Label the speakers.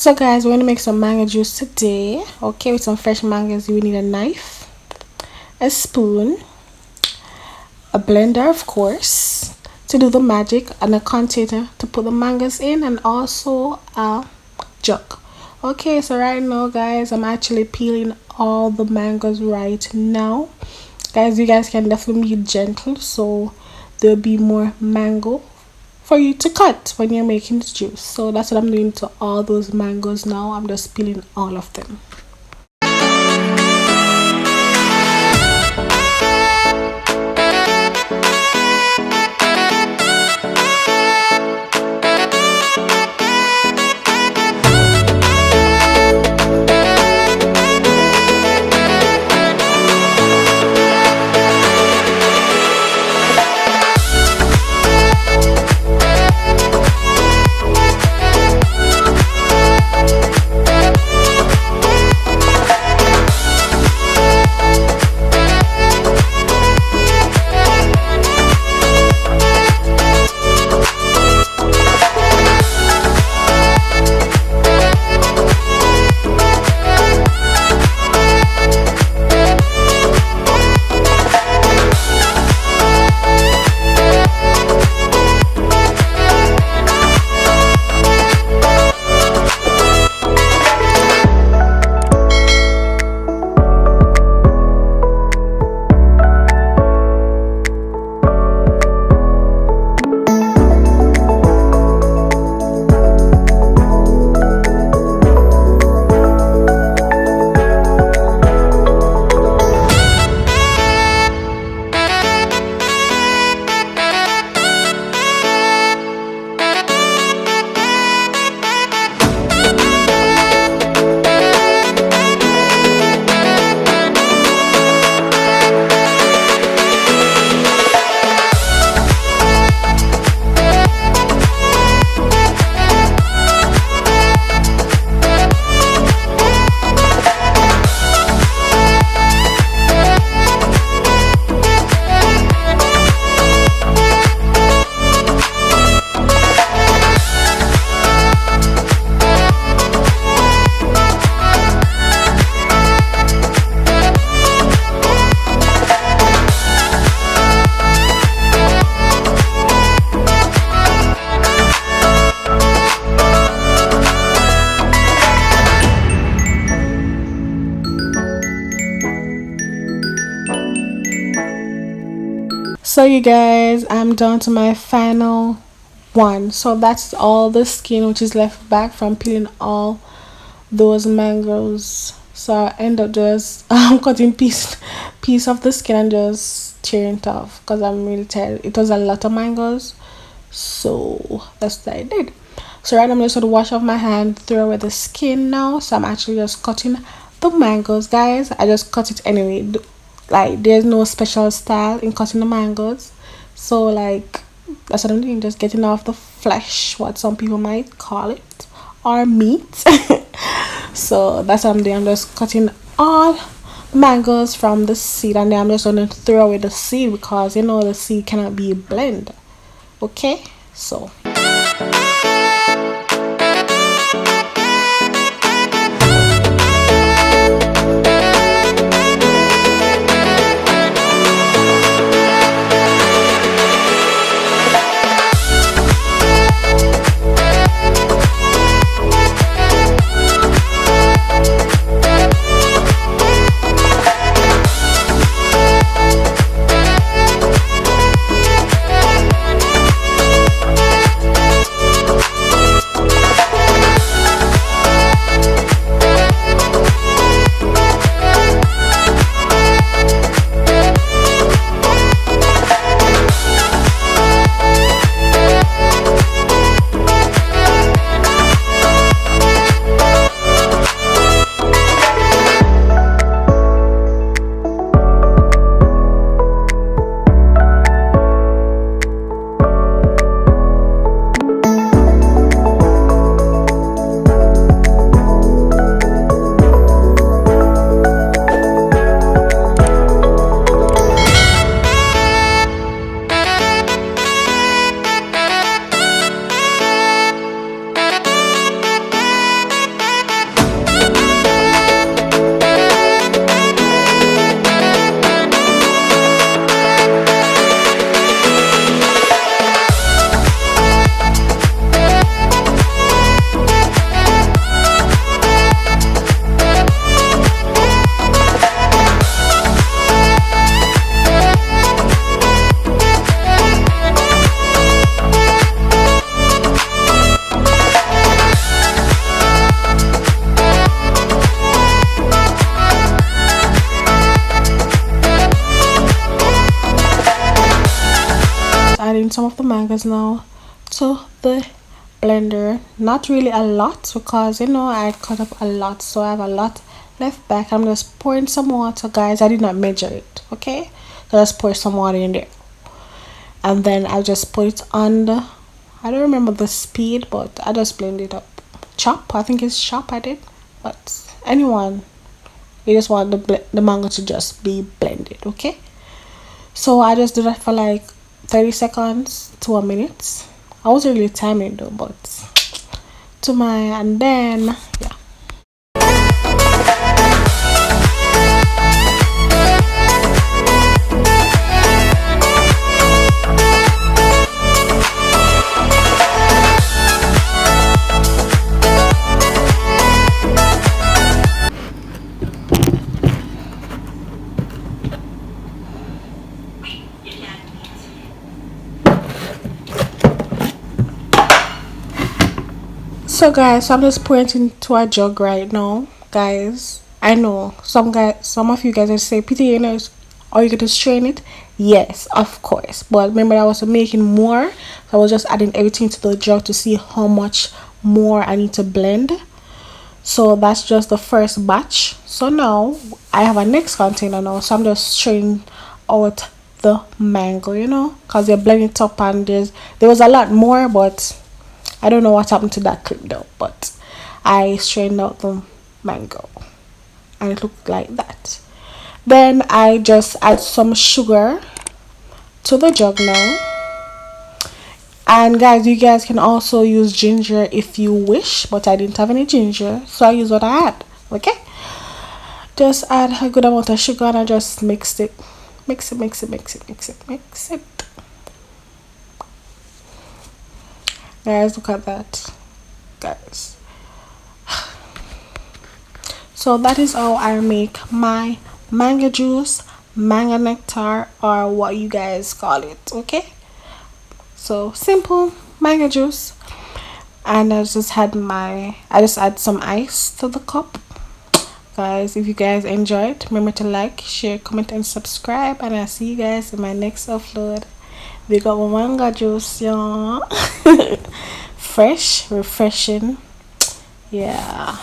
Speaker 1: So guys, we're going to make some mango juice today. Okay, with some fresh mangoes, you will need a knife, a spoon, a blender of course to do the magic, and a container to put the mangoes in, and also a jug. Okay, so right now guys, I'm actually peeling all the mangoes right now. Guys, you guys can definitely be gentle so there'll be more mango for you to cut when you're making the juice. So that's what I'm doing to all those mangoes now. I'm just peeling all of them. So you guys, I'm down to my final one. So that's all the skin which is left back from peeling all those mangoes. So I end up just cutting piece of the skin and just tearing it off because I'm really tired. It was a lot of mangoes, so that's what I did. So right now I'm just going to wash off my hand, throw away the skin now. So I'm actually just cutting the mangoes, guys. I just cut it anyway. Like there's no special style in cutting the mangoes, so like that's what I'm doing, just getting off the flesh, what some people might call it, or meat. So that's what I'm doing. I'm just cutting all mangoes from the seed, and then I'm just going to throw away the seed because you know the seed cannot be blended. Okay, so some of the mangoes now to the blender. Not really a lot because you know I cut up a lot, so I have a lot left back. I'm just pouring some water, guys. I did not measure it, okay? So just pour some water in there, and then I just put it on the, I don't remember the speed, but I just blend it up. Chop, I think it's chop I did, but anyone, you just want the mango to just be blended, okay? So I just do that for like 30 seconds to a minute. I wasn't really timing though, but to my, and then yeah. So guys, so I'm just pouring it into a jug right now, guys. I know some of you guys will say, Peter, you know, are you going to strain it? Yes, of course. But remember, I was making more, so I was just adding everything to the jug to see how much more I need to blend. So that's just the first batch. So now I have a next container now, so I'm just straining out the mango, you know, because they're blending it up, and there was a lot more, but I don't know what happened to that clip though, but I strained out the mango and it looked like that. Then I just add some sugar to the jug now. And guys, you guys can also use ginger if you wish, but I didn't have any ginger, so I use what I had, okay? Just add a good amount of sugar and I just mix it. Mix it, mix it, mix it, mix it, mix it. Guys, look at that, guys. So that is how I make my mango juice, mango nectar, or what you guys call it, okay? So simple mango juice. And I just add some ice to the cup. Guys, if you guys enjoyed, remember to like, share, comment, and subscribe, and I'll see you guys in my next upload. We got my mango juice, y'all. Fresh, refreshing, yeah.